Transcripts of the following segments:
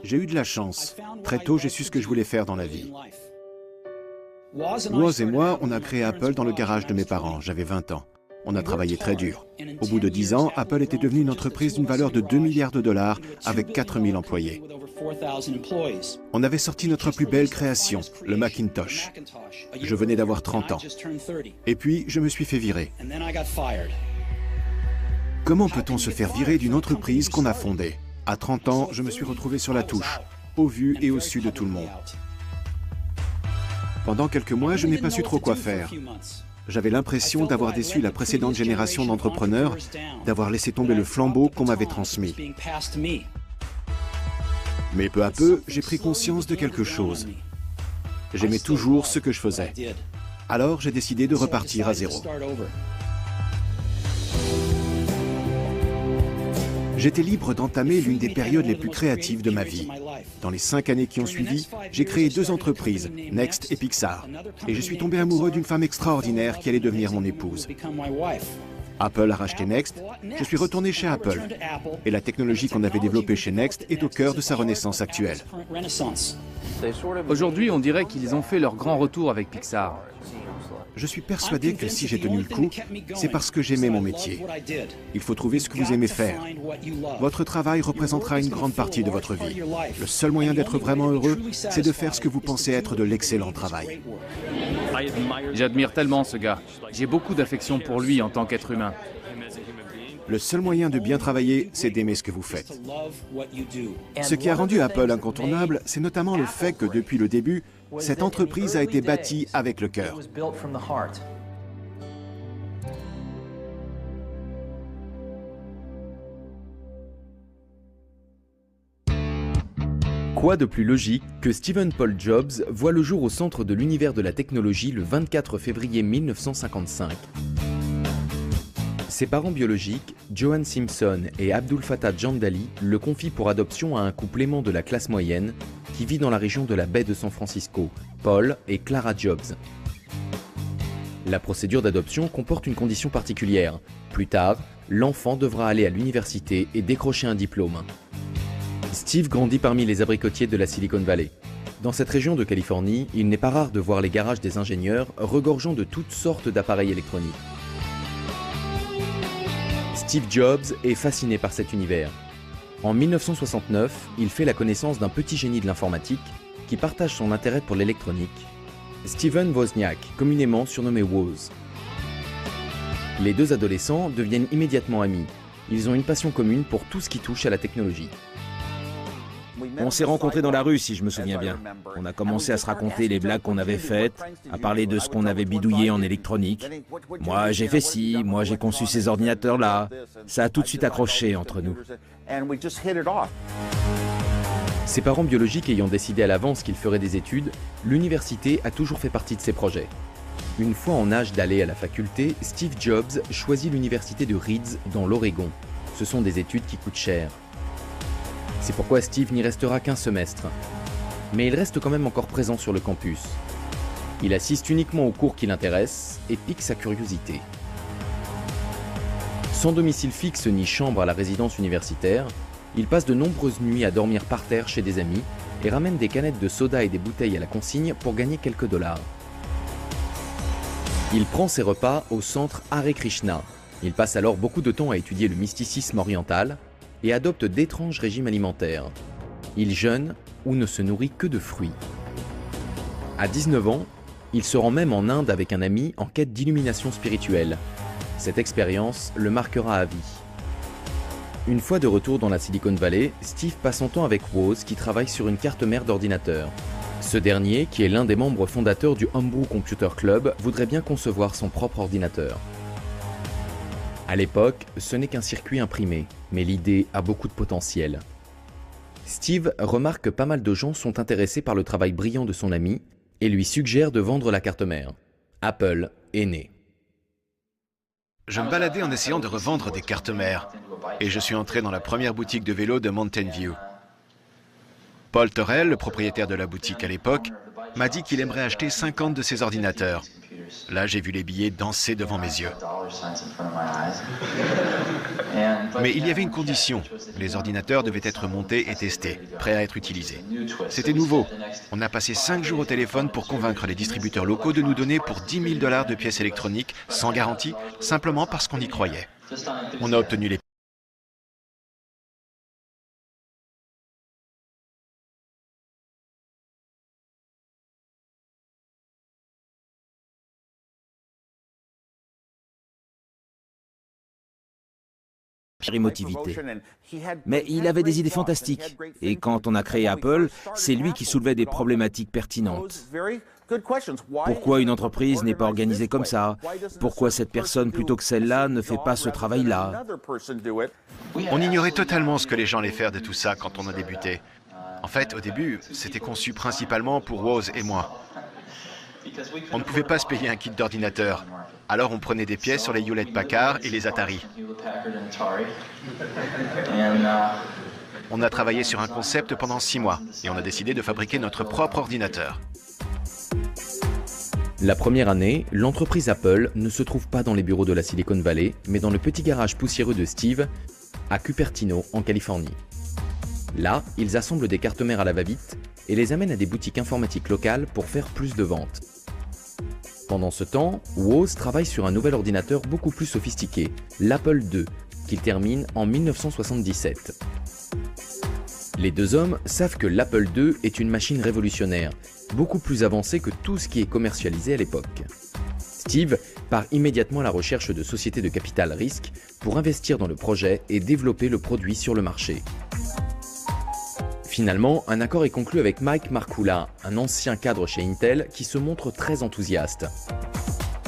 J'ai eu de la chance. Très tôt, j'ai su ce que je voulais faire dans la vie. Woz et moi, on a créé Apple dans le garage de mes parents. J'avais 20 ans. On a travaillé très dur. Au bout de 10 ans, Apple était devenue une entreprise d'une valeur de 2 milliards de dollars avec 4000 employés. On avait sorti notre plus belle création, le Macintosh. Je venais d'avoir 30 ans. Et puis, je me suis fait virer. Comment peut-on se faire virer d'une entreprise qu'on a fondée? À 30 ans, je me suis retrouvé sur la touche, au vu et au su de tout le monde. Pendant quelques mois, je n'ai pas su trop quoi faire. J'avais l'impression d'avoir déçu la précédente génération d'entrepreneurs, d'avoir laissé tomber le flambeau qu'on m'avait transmis. Mais peu à peu, j'ai pris conscience de quelque chose. J'aimais toujours ce que je faisais. Alors, j'ai décidé de repartir à zéro. J'étais libre d'entamer l'une des périodes les plus créatives de ma vie. Dans les 5 années qui ont suivi, j'ai créé 2 entreprises, Next et Pixar. Et je suis tombé amoureux d'une femme extraordinaire qui allait devenir mon épouse. Apple a racheté Next, je suis retourné chez Apple. Et la technologie qu'on avait développée chez Next est au cœur de sa renaissance actuelle. Aujourd'hui, on dirait qu'ils ont fait leur grand retour avec Pixar. Je suis persuadé que si j'ai tenu le coup, c'est parce que j'aimais mon métier. Il faut trouver ce que vous aimez faire. Votre travail représentera une grande partie de votre vie. Le seul moyen d'être vraiment heureux, c'est de faire ce que vous pensez être de l'excellent travail. J'admire tellement ce gars. J'ai beaucoup d'affection pour lui en tant qu'être humain. Le seul moyen de bien travailler, c'est d'aimer ce que vous faites. Ce qui a rendu Apple incontournable, c'est notamment le fait que depuis le début, cette entreprise a été bâtie avec le cœur. Quoi de plus logique que Stephen Paul Jobs voit le jour au centre de l'univers de la technologie le 24 février 1955. Ses parents biologiques, Johan Simpson et Abdul Fattah Jamdali, le confient pour adoption à un couple aimant de la classe moyenne qui vit dans la région de la baie de San Francisco, Paul et Clara Jobs. La procédure d'adoption comporte une condition particulière. Plus tard, l'enfant devra aller à l'université et décrocher un diplôme. Steve grandit parmi les abricotiers de la Silicon Valley. Dans cette région de Californie, il n'est pas rare de voir les garages des ingénieurs regorgeant de toutes sortes d'appareils électroniques. Steve Jobs est fasciné par cet univers. En 1969, il fait la connaissance d'un petit génie de l'informatique qui partage son intérêt pour l'électronique, Steven Wozniak, communément surnommé Woz. Les 2 adolescents deviennent immédiatement amis. Ils ont une passion commune pour tout ce qui touche à la technologie. On s'est rencontrés dans la rue, si je me souviens bien. On a commencé à se raconter les blagues qu'on avait faites, à parler de ce qu'on avait bidouillé en électronique. Moi, j'ai fait ci, moi, j'ai conçu ces ordinateurs-là. Ça a tout de suite accroché entre nous. Ses parents biologiques ayant décidé à l'avance qu'il ferait des études, l'université a toujours fait partie de ses projets. Une fois en âge d'aller à la faculté, Steve Jobs choisit l'université de Reeds dans l'Oregon. Ce sont des études qui coûtent cher. C'est pourquoi Steve n'y restera qu'un semestre. Mais il reste quand même encore présent sur le campus. Il assiste uniquement aux cours qui l'intéressent et pique sa curiosité. Sans domicile fixe ni chambre à la résidence universitaire, il passe de nombreuses nuits à dormir par terre chez des amis et ramène des canettes de soda et des bouteilles à la consigne pour gagner quelques dollars. Il prend ses repas au centre Hare Krishna. Il passe alors beaucoup de temps à étudier le mysticisme oriental et adopte d'étranges régimes alimentaires. Il jeûne ou ne se nourrit que de fruits. À 19 ans, il se rend même en Inde avec un ami en quête d'illumination spirituelle. Cette expérience le marquera à vie. Une fois de retour dans la Silicon Valley, Steve passe son temps avec Woz qui travaille sur une carte mère d'ordinateur. Ce dernier, qui est l'un des membres fondateurs du Homebrew Computer Club, voudrait bien concevoir son propre ordinateur. À l'époque, ce n'est qu'un circuit imprimé, mais l'idée a beaucoup de potentiel. Steve remarque que pas mal de gens sont intéressés par le travail brillant de son ami et lui suggère de vendre la carte mère. Apple est né. Je me baladais en essayant de revendre des cartes mères et je suis entré dans la première boutique de vélo de Mountain View. Paul Torrell, le propriétaire de la boutique à l'époque, m'a dit qu'il aimerait acheter 50 de ses ordinateurs. Là, j'ai vu les billets danser devant mes yeux. Mais il y avait une condition. Les ordinateurs devaient être montés et testés, prêts à être utilisés. C'était nouveau. On a passé 5 jours au téléphone pour convaincre les distributeurs locaux de nous donner pour 10 000 $ de pièces électroniques, sans garantie, simplement parce qu'on y croyait. On a obtenu les émotivité. Mais il avait des idées fantastiques. Et quand on a créé Apple, c'est lui qui soulevait des problématiques pertinentes. Pourquoi une entreprise n'est pas organisée comme ça? Pourquoi cette personne plutôt que celle-là ne fait pas ce travail-là? On ignorait totalement ce que les gens allaient faire de tout ça quand on a débuté. En fait, au début, c'était conçu principalement pour Woz et moi. On ne pouvait pas se payer un kit d'ordinateur. Alors on prenait des pièces sur les Hewlett-Packard et les Atari. On a travaillé sur un concept pendant 6 mois et on a décidé de fabriquer notre propre ordinateur. La première année, l'entreprise Apple ne se trouve pas dans les bureaux de la Silicon Valley, mais dans le petit garage poussiéreux de Steve, à Cupertino, en Californie. Là, ils assemblent des cartes mères à la va-vite et les amènent à des boutiques informatiques locales pour faire plus de ventes. Pendant ce temps, Woz travaille sur un nouvel ordinateur beaucoup plus sophistiqué, l'Apple II, qu'il termine en 1977. Les deux hommes savent que l'Apple II est une machine révolutionnaire, beaucoup plus avancée que tout ce qui est commercialisé à l'époque. Steve part immédiatement à la recherche de sociétés de capital risque pour investir dans le projet et développer le produit sur le marché. Finalement, un accord est conclu avec Mike Markkula, un ancien cadre chez Intel qui se montre très enthousiaste.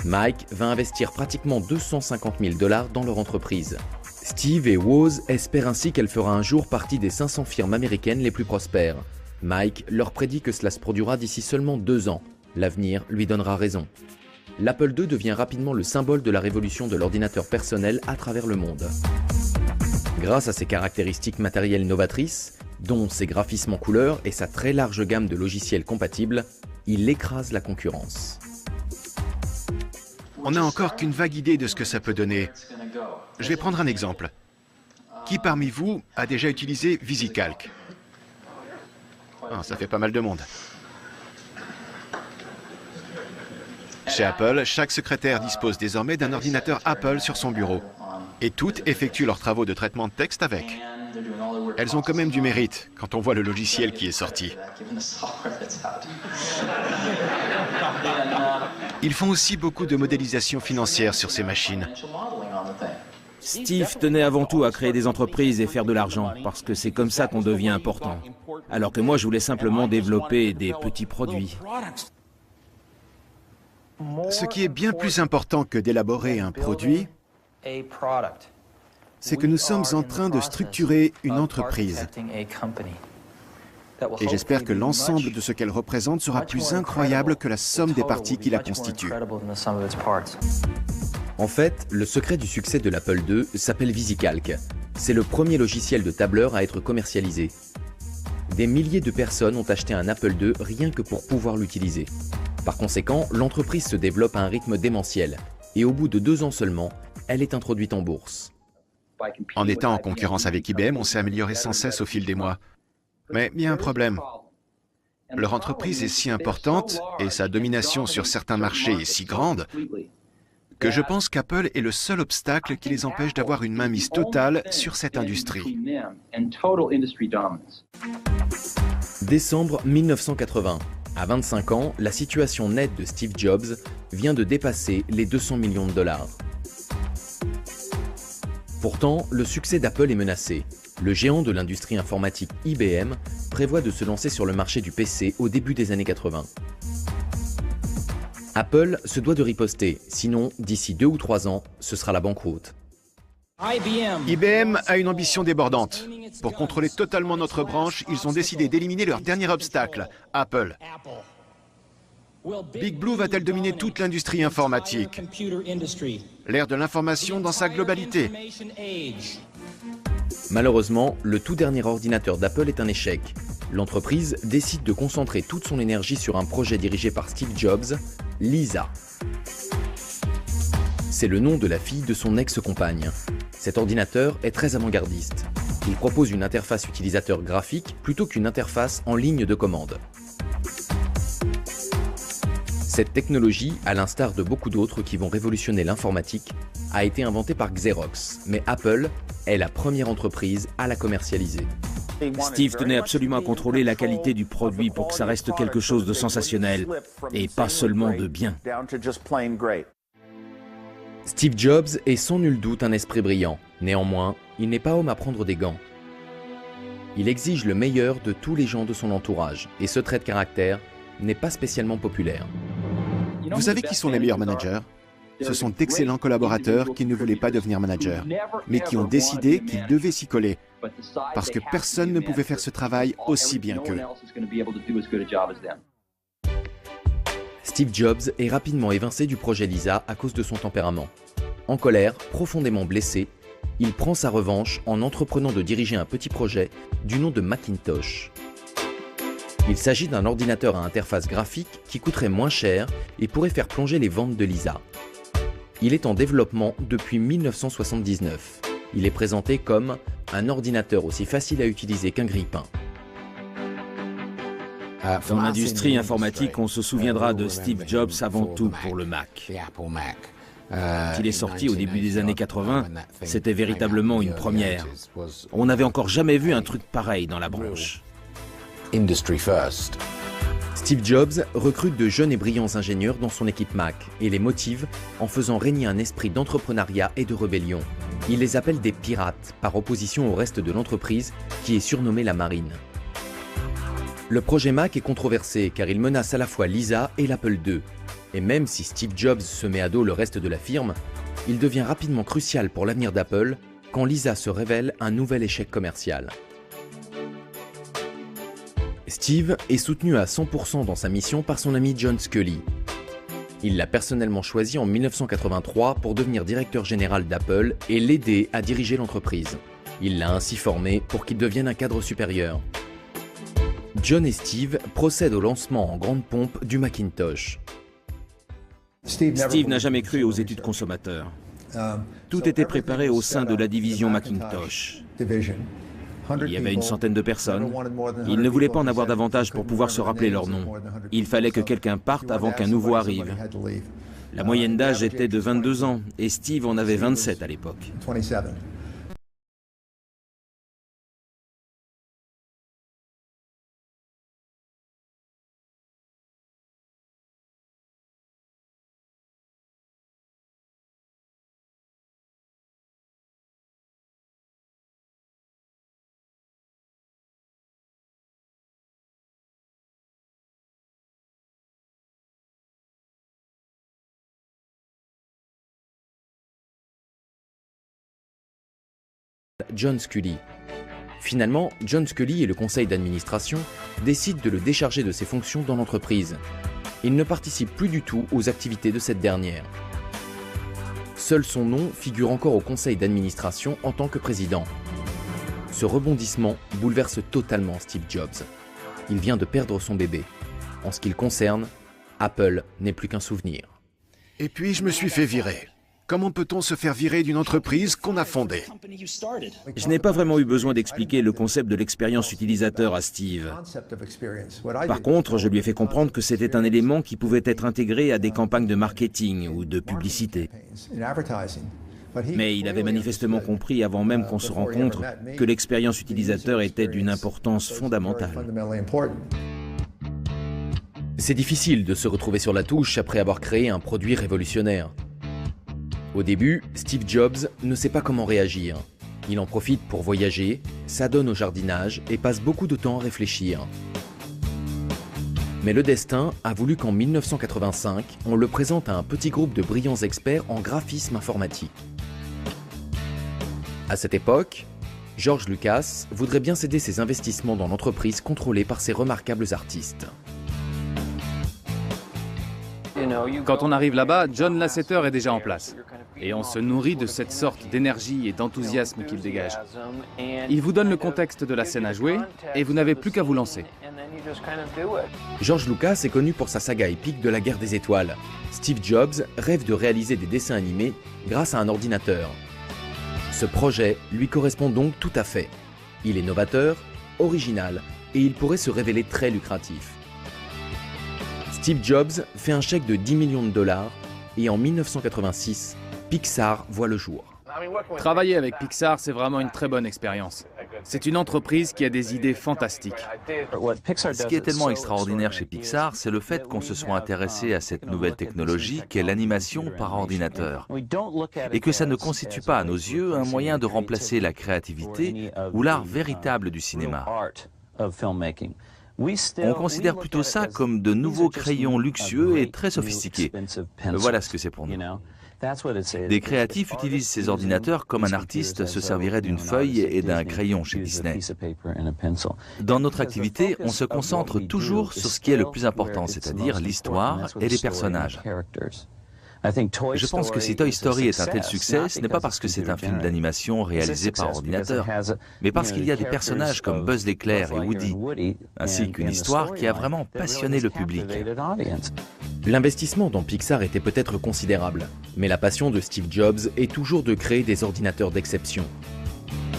Mike va investir pratiquement 250 000 $ dans leur entreprise. Steve et Woz espèrent ainsi qu'elle fera un jour partie des 500 firmes américaines les plus prospères. Mike leur prédit que cela se produira d'ici seulement 2 ans. L'avenir lui donnera raison. L'Apple II devient rapidement le symbole de la révolution de l'ordinateur personnel à travers le monde. Grâce à ses caractéristiques matérielles novatrices, dont ses graphismes en couleur et sa très large gamme de logiciels compatibles, il écrase la concurrence. On n'a encore qu'une vague idée de ce que ça peut donner. Je vais prendre un exemple. Qui parmi vous a déjà utilisé VisiCalc? Ça fait pas mal de monde. Chez Apple, chaque secrétaire dispose désormais d'un ordinateur Apple sur son bureau. Et toutes effectuent leurs travaux de traitement de texte avec. Elles ont quand même du mérite quand on voit le logiciel qui est sorti. Ils font aussi beaucoup de modélisation financière sur ces machines. Steve tenait avant tout à créer des entreprises et faire de l'argent, parce que c'est comme ça qu'on devient important. Alors que moi, je voulais simplement développer des petits produits. Ce qui est bien plus important que d'élaborer un produit, c'est que nous sommes en train de structurer une entreprise. Et j'espère que l'ensemble de ce qu'elle représente sera plus incroyable que la somme des parties qui la constituent. En fait, le secret du succès de l'Apple II s'appelle VisiCalc. C'est le premier logiciel de tableur à être commercialisé. Des milliers de personnes ont acheté un Apple II rien que pour pouvoir l'utiliser. Par conséquent, l'entreprise se développe à un rythme démentiel. Et au bout de 2 ans seulement, elle est introduite en bourse. En étant en concurrence avec IBM, on s'est amélioré sans cesse au fil des mois. Mais il y a un problème. Leur entreprise est si importante et sa domination sur certains marchés est si grande que je pense qu'Apple est le seul obstacle qui les empêche d'avoir une mainmise totale sur cette industrie. Décembre 1980. À 25 ans, la situation nette de Steve Jobs vient de dépasser les 200 millions de dollars. Pourtant, le succès d'Apple est menacé. Le géant de l'industrie informatique IBM prévoit de se lancer sur le marché du PC au début des années 80. Apple se doit de riposter, sinon d'ici 2 ou 3 ans, ce sera la banqueroute. IBM a une ambition débordante. Pour contrôler totalement notre branche, ils ont décidé d'éliminer leur dernier obstacle, Apple. Big Blue va-t-elle dominer toute l'industrie informatique? L'ère de l'information dans sa globalité. Malheureusement, le tout dernier ordinateur d'Apple est un échec. L'entreprise décide de concentrer toute son énergie sur un projet dirigé par Steve Jobs, Lisa. C'est le nom de la fille de son ex-compagne. Cet ordinateur est très avant-gardiste. Il propose une interface utilisateur graphique plutôt qu'une interface en ligne de commande. Cette technologie, à l'instar de beaucoup d'autres qui vont révolutionner l'informatique, a été inventée par Xerox, mais Apple est la première entreprise à la commercialiser. Steve tenait absolument à contrôler la qualité du produit pour que ça reste quelque chose de sensationnel et pas seulement de bien. Steve Jobs est sans nul doute un esprit brillant. Néanmoins, il n'est pas homme à prendre des gants. Il exige le meilleur de tous les gens de son entourage, et ce trait de caractère n'est pas spécialement populaire. Vous savez qui sont les meilleurs managers? Ce sont d'excellents collaborateurs qui ne voulaient pas devenir managers, mais qui ont décidé qu'ils devaient s'y coller, parce que personne ne pouvait faire ce travail aussi bien qu'eux. Steve Jobs est rapidement évincé du projet Lisa à cause de son tempérament. En colère, profondément blessé, il prend sa revanche en entreprenant de diriger un petit projet du nom de Macintosh. Il s'agit d'un ordinateur à interface graphique qui coûterait moins cher et pourrait faire plonger les ventes de Lisa. Il est en développement depuis 1979. Il est présenté comme un ordinateur aussi facile à utiliser qu'un grille-pain. Dans l'industrie informatique, on se souviendra de Steve Jobs avant tout pour le Mac. Quand il est sorti au début des années 80, c'était véritablement une première. On n'avait encore jamais vu un truc pareil dans la branche. Steve Jobs recrute de jeunes et brillants ingénieurs dans son équipe Mac et les motive en faisant régner un esprit d'entrepreneuriat et de rébellion. Il les appelle des pirates, par opposition au reste de l'entreprise qui est surnommée la marine. Le projet Mac est controversé car il menace à la fois Lisa et l'Apple II. Et même si Steve Jobs se met à dos le reste de la firme, il devient rapidement crucial pour l'avenir d'Apple quand Lisa se révèle un nouvel échec commercial. Steve est soutenu à 100% dans sa mission par son ami John Sculley. Il l'a personnellement choisi en 1983 pour devenir directeur général d'Apple et l'aider à diriger l'entreprise. Il l'a ainsi formé pour qu'il devienne un cadre supérieur. John et Steve procèdent au lancement en grande pompe du Macintosh. Steve n'a jamais cru aux études consommateurs. Tout était préparé au sein de la division Macintosh. Il y avait une centaine de personnes. Il ne voulait pas en avoir davantage pour pouvoir se rappeler leur nom. Il fallait que quelqu'un parte avant qu'un nouveau arrive. La moyenne d'âge était de 22 ans et Steve en avait 27 à l'époque. John Sculley. Finalement, John Sculley et le conseil d'administration décident de le décharger de ses fonctions dans l'entreprise. Il ne participe plus du tout aux activités de cette dernière. Seul son nom figure encore au conseil d'administration en tant que président. Ce rebondissement bouleverse totalement Steve Jobs. Il vient de perdre son bébé. En ce qui le concerne, Apple n'est plus qu'un souvenir. Et puis je me suis fait virer. Comment peut-on se faire virer d'une entreprise qu'on a fondée? Je n'ai pas vraiment eu besoin d'expliquer le concept de l'expérience utilisateur à Steve. Par contre, je lui ai fait comprendre que c'était un élément qui pouvait être intégré à des campagnes de marketing ou de publicité. Mais il avait manifestement compris avant même qu'on se rencontre que l'expérience utilisateur était d'une importance fondamentale. C'est difficile de se retrouver sur la touche après avoir créé un produit révolutionnaire. Au début, Steve Jobs ne sait pas comment réagir. Il en profite pour voyager, s'adonne au jardinage et passe beaucoup de temps à réfléchir. Mais le destin a voulu qu'en 1985, on le présente à un petit groupe de brillants experts en graphisme informatique. À cette époque, George Lucas voudrait bien céder ses investissements dans l'entreprise contrôlée par ses remarquables artistes. Quand on arrive là-bas, John Lasseter est déjà en place. Et on se nourrit de cette sorte d'énergie et d'enthousiasme qu'il dégage. Il vous donne le contexte de la scène à jouer et vous n'avez plus qu'à vous lancer. George Lucas est connu pour sa saga épique de la guerre des étoiles. Steve Jobs rêve de réaliser des dessins animés grâce à un ordinateur. Ce projet lui correspond donc tout à fait. Il est novateur, original et il pourrait se révéler très lucratif. Steve Jobs fait un chèque de 10 millions de dollars et en 1986, Pixar voit le jour. Travailler avec Pixar, c'est vraiment une très bonne expérience. C'est une entreprise qui a des idées fantastiques. Ce qui est tellement extraordinaire chez Pixar, c'est le fait qu'on se soit intéressé à cette nouvelle technologie qu'est l'animation par ordinateur. Et que ça ne constitue pas à nos yeux un moyen de remplacer la créativité ou l'art véritable du cinéma. On considère plutôt ça comme de nouveaux crayons luxueux et très sophistiqués. Voilà ce que c'est pour nous. Des créatifs utilisent ces ordinateurs comme un artiste se servirait d'une feuille et d'un crayon chez Disney. Dans notre activité, on se concentre toujours sur ce qui est le plus important, c'est-à-dire l'histoire et les personnages. Je pense que si Toy Story est un tel succès, ce n'est pas parce que c'est un film d'animation réalisé par ordinateur, mais parce qu'il y a des personnages comme Buzz l'éclair et Woody, ainsi qu'une histoire qui a vraiment passionné le public. L'investissement dans Pixar était peut-être considérable, mais la passion de Steve Jobs est toujours de créer des ordinateurs d'exception.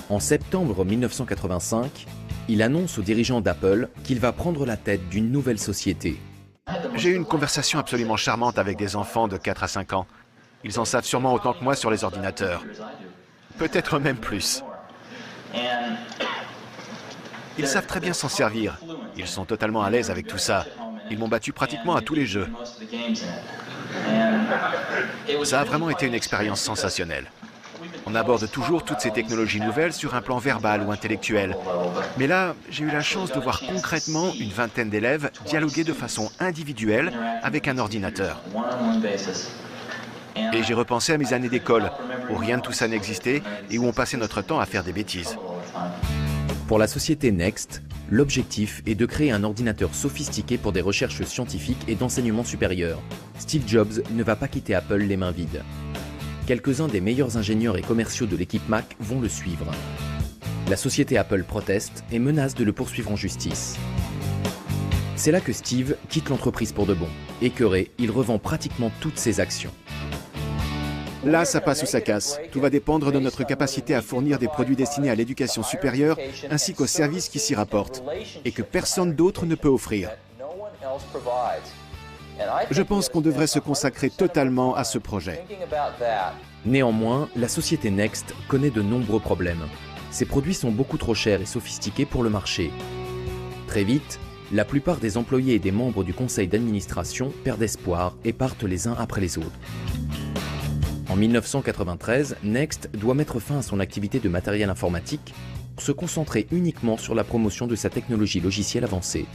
En septembre 1985, il annonce aux dirigeants d'Apple qu'il va prendre la tête d'une nouvelle société. J'ai eu une conversation absolument charmante avec des enfants de 4 à 5 ans. Ils en savent sûrement autant que moi sur les ordinateurs. Peut-être même plus. Ils savent très bien s'en servir. Ils sont totalement à l'aise avec tout ça. Ils m'ont battu pratiquement à tous les jeux. Ça a vraiment été une expérience sensationnelle. On aborde toujours toutes ces technologies nouvelles sur un plan verbal ou intellectuel. Mais là, j'ai eu la chance de voir concrètement une vingtaine d'élèves dialoguer de façon individuelle avec un ordinateur. Et j'ai repensé à mes années d'école, où rien de tout ça n'existait et où on passait notre temps à faire des bêtises. Pour la société Next, l'objectif est de créer un ordinateur sophistiqué pour des recherches scientifiques et d'enseignement supérieur. Steve Jobs ne va pas quitter Apple les mains vides. Quelques-uns des meilleurs ingénieurs et commerciaux de l'équipe Mac vont le suivre. La société Apple proteste et menace de le poursuivre en justice. C'est là que Steve quitte l'entreprise pour de bon. Écœuré, il revend pratiquement toutes ses actions. Là, ça passe ou ça casse. Tout va dépendre de notre capacité à fournir des produits destinés à l'éducation supérieure ainsi qu'aux services qui s'y rapportent et que personne d'autre ne peut offrir. Je pense qu'on devrait se consacrer totalement à ce projet. Néanmoins, la société Next connaît de nombreux problèmes. Ses produits sont beaucoup trop chers et sophistiqués pour le marché. Très vite, la plupart des employés et des membres du conseil d'administration perdent espoir et partent les uns après les autres. En 1993, Next doit mettre fin à son activité de matériel informatique pour se concentrer uniquement sur la promotion de sa technologie logicielle avancée.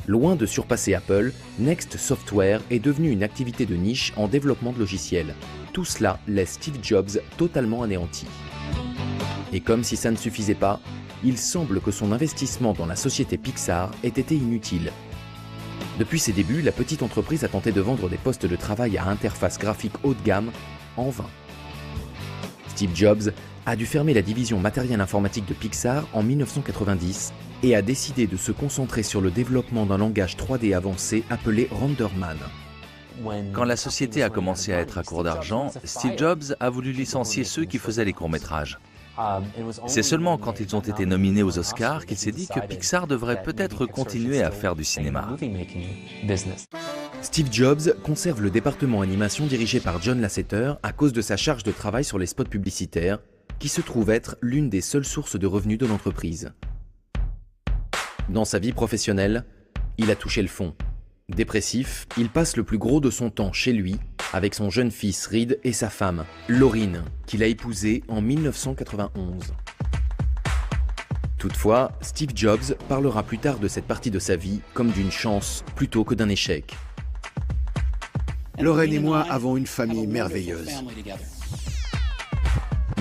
Loin de surpasser Apple, Next Software est devenu une activité de niche en développement de logiciels. Tout cela laisse Steve Jobs totalement anéanti. Et comme si ça ne suffisait pas, il semble que son investissement dans la société Pixar ait été inutile. Depuis ses débuts, la petite entreprise a tenté de vendre des postes de travail à interface graphique haut de gamme en vain. Steve Jobs a dû fermer la division matériel informatique de Pixar en 1990 et a décidé de se concentrer sur le développement d'un langage 3D avancé appelé RenderMan. Quand la société a commencé à être à court d'argent, Steve Jobs a voulu licencier ceux qui faisaient les courts-métrages. C'est seulement quand ils ont été nominés aux Oscars qu'il s'est dit que Pixar devrait peut-être continuer à faire du cinéma. Steve Jobs conserve le département animation dirigé par John Lasseter à cause de sa charge de travail sur les spots publicitaires, qui se trouve être l'une des seules sources de revenus de l'entreprise. Dans sa vie professionnelle, il a touché le fond. Dépressif, il passe le plus gros de son temps chez lui, avec son jeune fils Reed et sa femme, Lauryn, qu'il a épousée en 1991. Toutefois, Steve Jobs parlera plus tard de cette partie de sa vie comme d'une chance plutôt que d'un échec. Lorraine et moi avons une famille merveilleuse.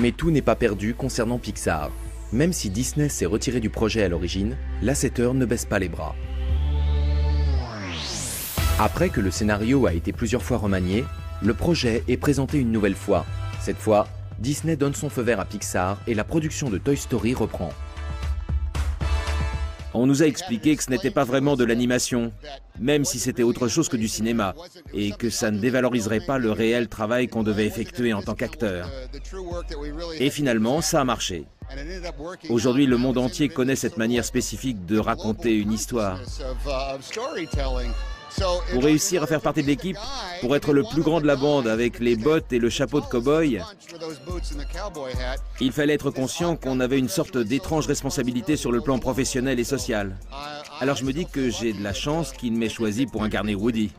Mais tout n'est pas perdu concernant Pixar. Même si Disney s'est retiré du projet à l'origine, Lasseter ne baisse pas les bras. Après que le scénario a été plusieurs fois remanié, le projet est présenté une nouvelle fois. Cette fois, Disney donne son feu vert à Pixar et la production de Toy Story reprend. On nous a expliqué que ce n'était pas vraiment de l'animation, même si c'était autre chose que du cinéma, et que ça ne dévaloriserait pas le réel travail qu'on devait effectuer en tant qu'acteur. Et finalement, ça a marché. Aujourd'hui, le monde entier connaît cette manière spécifique de raconter une histoire. Pour réussir à faire partie de l'équipe, pour être le plus grand de la bande avec les bottes et le chapeau de cow-boy, il fallait être conscient qu'on avait une sorte d'étrange responsabilité sur le plan professionnel et social. Alors je me dis que j'ai de la chance qu'il m'ait choisi pour incarner Woody.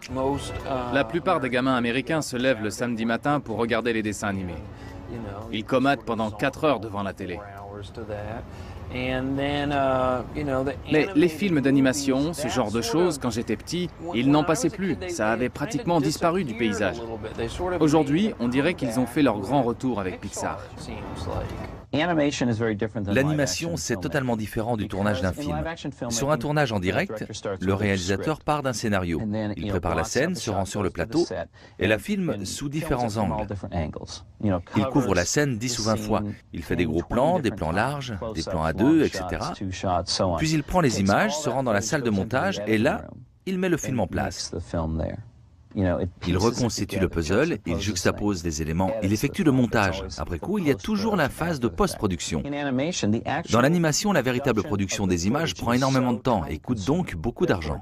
La plupart des gamins américains se lèvent le samedi matin pour regarder les dessins animés. Ils comadent pendant 4 heures devant la télé. Mais les films d'animation, ce genre de choses, quand j'étais petit, ils n'en passaient plus. Ça avait pratiquement disparu du paysage. Aujourd'hui, on dirait qu'ils ont fait leur grand retour avec Pixar. L'animation, c'est totalement différent du tournage d'un film. Sur un tournage en direct, le réalisateur part d'un scénario. Il prépare la scène, se rend sur le plateau et la filme sous différents angles. Il couvre la scène 10 ou 20 fois. Il fait des gros plans, des plans larges, des plans à deux, etc. Puis il prend les images, se rend dans la salle de montage et là, il met le film en place. Il reconstitue le puzzle, il juxtapose les éléments, il effectue le montage. Après coup, il y a toujours la phase de post-production. Dans l'animation, la véritable production des images prend énormément de temps et coûte donc beaucoup d'argent.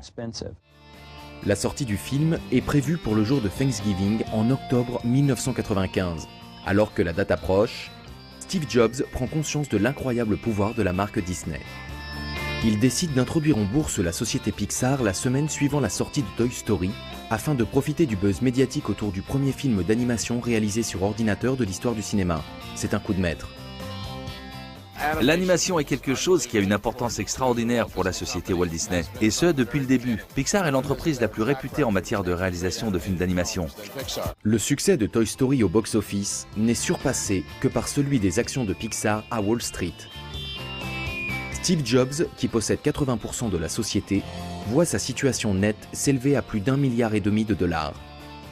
La sortie du film est prévue pour le jour de Thanksgiving en octobre 1995. Alors que la date approche, Steve Jobs prend conscience de l'incroyable pouvoir de la marque Disney. Il décide d'introduire en bourse la société Pixar la semaine suivant la sortie de Toy Story, afin de profiter du buzz médiatique autour du premier film d'animation réalisé sur ordinateur de l'histoire du cinéma. C'est un coup de maître. L'animation est quelque chose qui a une importance extraordinaire pour la société Walt Disney, et ce depuis le début. Pixar est l'entreprise la plus réputée en matière de réalisation de films d'animation. Le succès de Toy Story au box-office n'est surpassé que par celui des actions de Pixar à Wall Street. Steve Jobs, qui possède 80% de la société, voit sa situation nette s'élever à plus d'1,5 milliard de dollars.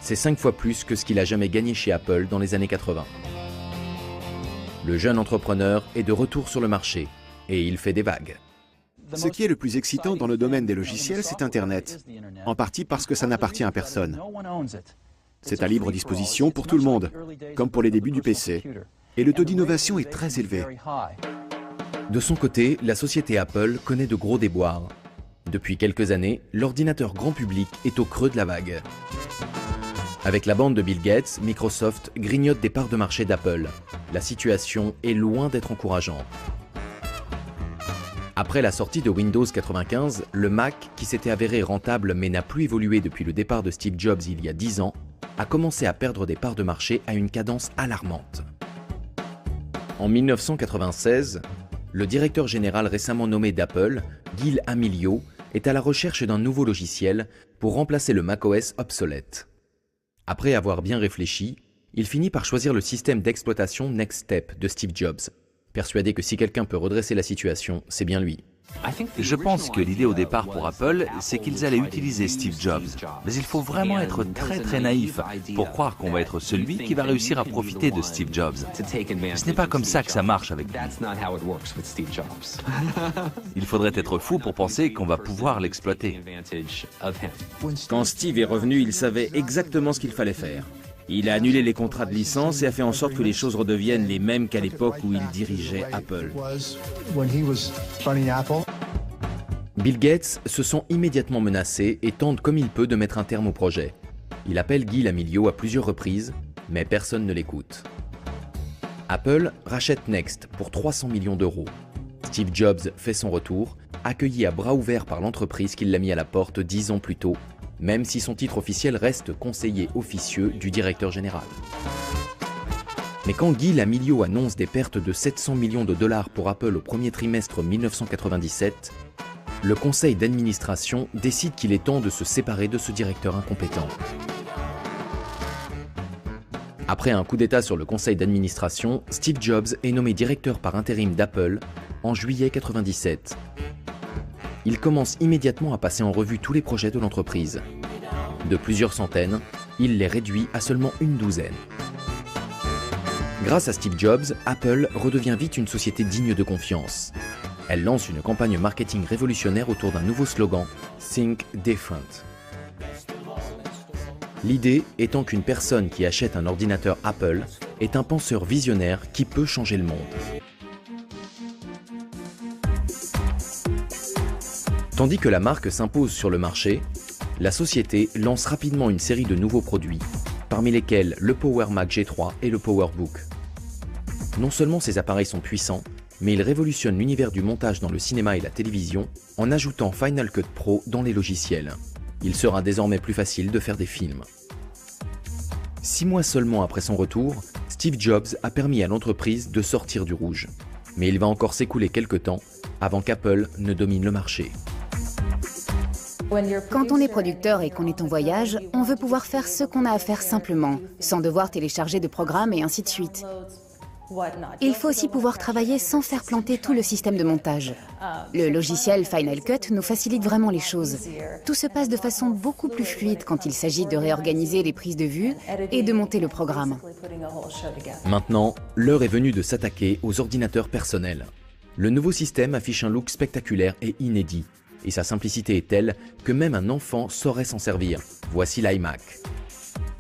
C'est 5 fois plus que ce qu'il a jamais gagné chez Apple dans les années 80. Le jeune entrepreneur est de retour sur le marché et il fait des vagues. Ce qui est le plus excitant dans le domaine des logiciels, c'est Internet. En partie parce que ça n'appartient à personne. C'est à libre disposition pour tout le monde, comme pour les débuts du PC. Et le taux d'innovation est très élevé. De son côté, la société Apple connaît de gros déboires. Depuis quelques années, l'ordinateur grand public est au creux de la vague. Avec la bande de Bill Gates, Microsoft grignote des parts de marché d'Apple. La situation est loin d'être encourageante. Après la sortie de Windows 95, le Mac, qui s'était avéré rentable mais n'a plus évolué depuis le départ de Steve Jobs il y a 10 ans, a commencé à perdre des parts de marché à une cadence alarmante. En 1996, le directeur général récemment nommé d'Apple, Gil Amelio, est à la recherche d'un nouveau logiciel pour remplacer le macOS obsolète. Après avoir bien réfléchi, il finit par choisir le système d'exploitation Next Step de Steve Jobs, persuadé que si quelqu'un peut redresser la situation, c'est bien lui. Je pense que l'idée au départ pour Apple, c'est qu'ils allaient utiliser Steve Jobs. Mais il faut vraiment être très naïf pour croire qu'on va être celui qui va réussir à profiter de Steve Jobs. Ce n'est pas comme ça que ça marche avec lui. Il faudrait être fou pour penser qu'on va pouvoir l'exploiter. Quand Steve est revenu, il savait exactement ce qu'il fallait faire. Il a annulé les contrats de licence et a fait en sorte que les choses redeviennent les mêmes qu'à l'époque où il dirigeait Apple. Bill Gates se sent immédiatement menacé et tente comme il peut de mettre un terme au projet. Il appelle Gil Amelio à plusieurs reprises, mais personne ne l'écoute. Apple rachète Next pour 300 millions d'euros. Steve Jobs fait son retour, accueilli à bras ouverts par l'entreprise qui l'a mis à la porte 10 ans plus tôt, même si son titre officiel reste conseiller officieux du directeur général. Mais quand Gil Amelio annonce des pertes de 700 millions de dollars pour Apple au premier trimestre 1997, le conseil d'administration décide qu'il est temps de se séparer de ce directeur incompétent. Après un coup d'État sur le conseil d'administration, Steve Jobs est nommé directeur par intérim d'Apple en juillet 1997. Il commence immédiatement à passer en revue tous les projets de l'entreprise. De plusieurs centaines, il les réduit à seulement une douzaine. Grâce à Steve Jobs, Apple redevient vite une société digne de confiance. Elle lance une campagne marketing révolutionnaire autour d'un nouveau slogan, Think Different. L'idée étant qu'une personne qui achète un ordinateur Apple est un penseur visionnaire qui peut changer le monde. Tandis que la marque s'impose sur le marché, la société lance rapidement une série de nouveaux produits, parmi lesquels le Power Mac G3 et le PowerBook. Non seulement ces appareils sont puissants, mais ils révolutionnent l'univers du montage dans le cinéma et la télévision en ajoutant Final Cut Pro dans les logiciels. Il sera désormais plus facile de faire des films. 6 mois seulement après son retour, Steve Jobs a permis à l'entreprise de sortir du rouge. Mais il va encore s'écouler quelques temps avant qu'Apple ne domine le marché. Quand on est producteur et qu'on est en voyage, on veut pouvoir faire ce qu'on a à faire simplement, sans devoir télécharger de programmes et ainsi de suite. Il faut aussi pouvoir travailler sans faire planter tout le système de montage. Le logiciel Final Cut nous facilite vraiment les choses. Tout se passe de façon beaucoup plus fluide quand il s'agit de réorganiser les prises de vue et de monter le programme. Maintenant, l'heure est venue de s'attaquer aux ordinateurs personnels. Le nouveau système affiche un look spectaculaire et inédit, et sa simplicité est telle que même un enfant saurait s'en servir. Voici l'iMac.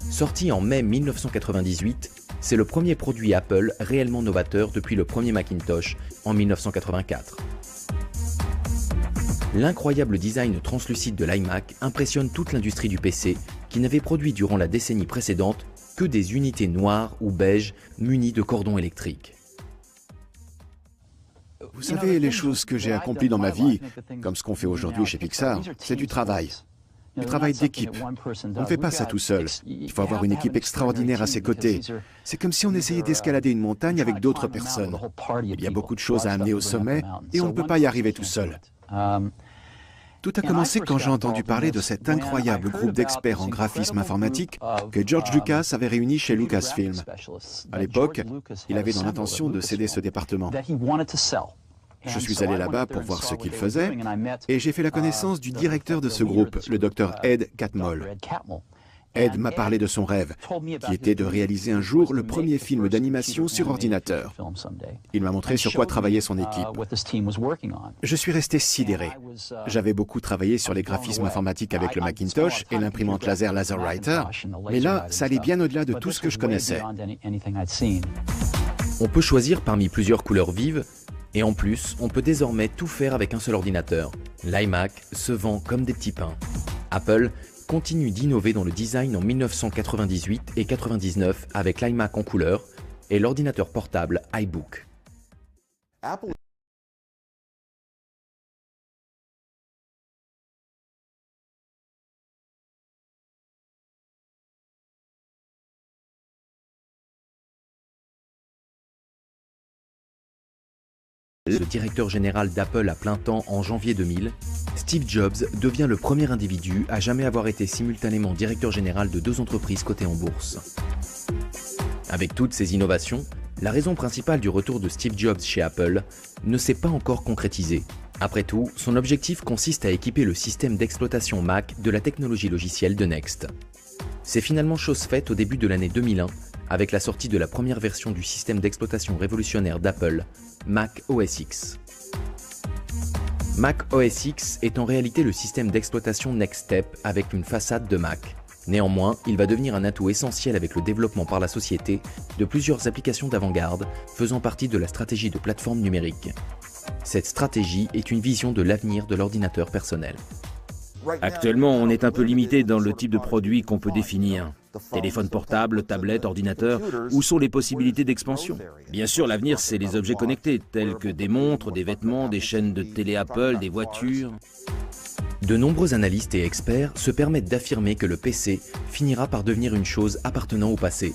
Sorti en mai 1998, c'est le premier produit Apple réellement novateur depuis le premier Macintosh en 1984. L'incroyable design translucide de l'iMac impressionne toute l'industrie du PC qui n'avait produit durant la décennie précédente que des unités noires ou beiges munies de cordons électriques. Vous savez, les choses que j'ai accomplies dans ma vie, comme ce qu'on fait aujourd'hui chez Pixar, c'est du travail. Du travail d'équipe. On ne fait pas ça tout seul. Il faut avoir une équipe extraordinaire à ses côtés. C'est comme si on essayait d'escalader une montagne avec d'autres personnes. Il y a beaucoup de choses à amener au sommet et on ne peut pas y arriver tout seul. Tout a commencé quand j'ai entendu parler de cet incroyable groupe d'experts en graphisme informatique que George Lucas avait réuni chez Lucasfilm. À l'époque, il avait dans l'intention de céder ce département. Je suis allé là-bas pour voir ce qu'il faisait et j'ai fait la connaissance du directeur de ce groupe, le Dr Ed Catmull. Ed m'a parlé de son rêve, qui était de réaliser un jour le premier film d'animation sur ordinateur. Il m'a montré sur quoi travaillait son équipe. Je suis resté sidéré. J'avais beaucoup travaillé sur les graphismes informatiques avec le Macintosh et l'imprimante laser LaserWriter, mais là, ça allait bien au-delà de tout ce que je connaissais. On peut choisir parmi plusieurs couleurs vives, et en plus, on peut désormais tout faire avec un seul ordinateur. L'iMac se vend comme des petits pains. Apple continue d'innover dans le design en 1998 et 1999 avec l'iMac en couleur et l'ordinateur portable iBook. Le directeur général d'Apple à plein temps en janvier 2000, Steve Jobs devient le premier individu à jamais avoir été simultanément directeur général de 2 entreprises cotées en bourse. Avec toutes ces innovations, la raison principale du retour de Steve Jobs chez Apple ne s'est pas encore concrétisée. Après tout, son objectif consiste à équiper le système d'exploitation Mac de la technologie logicielle de Next. C'est finalement chose faite au début de l'année 2001 avec la sortie de la première version du système d'exploitation révolutionnaire d'Apple, Mac OS X. Mac OS X est en réalité le système d'exploitation Next Step avec une façade de Mac. Néanmoins, il va devenir un atout essentiel avec le développement par la société de plusieurs applications d'avant-garde faisant partie de la stratégie de plateforme numérique. Cette stratégie est une vision de l'avenir de l'ordinateur personnel. Actuellement, on est un peu limité dans le type de produit qu'on peut définir. Téléphone portable, tablette, ordinateur, où sont les possibilités d'expansion? Bien sûr, l'avenir, c'est les objets connectés, tels que des montres, des vêtements, des chaînes de télé Apple, des voitures. De nombreux analystes et experts se permettent d'affirmer que le PC finira par devenir une chose appartenant au passé.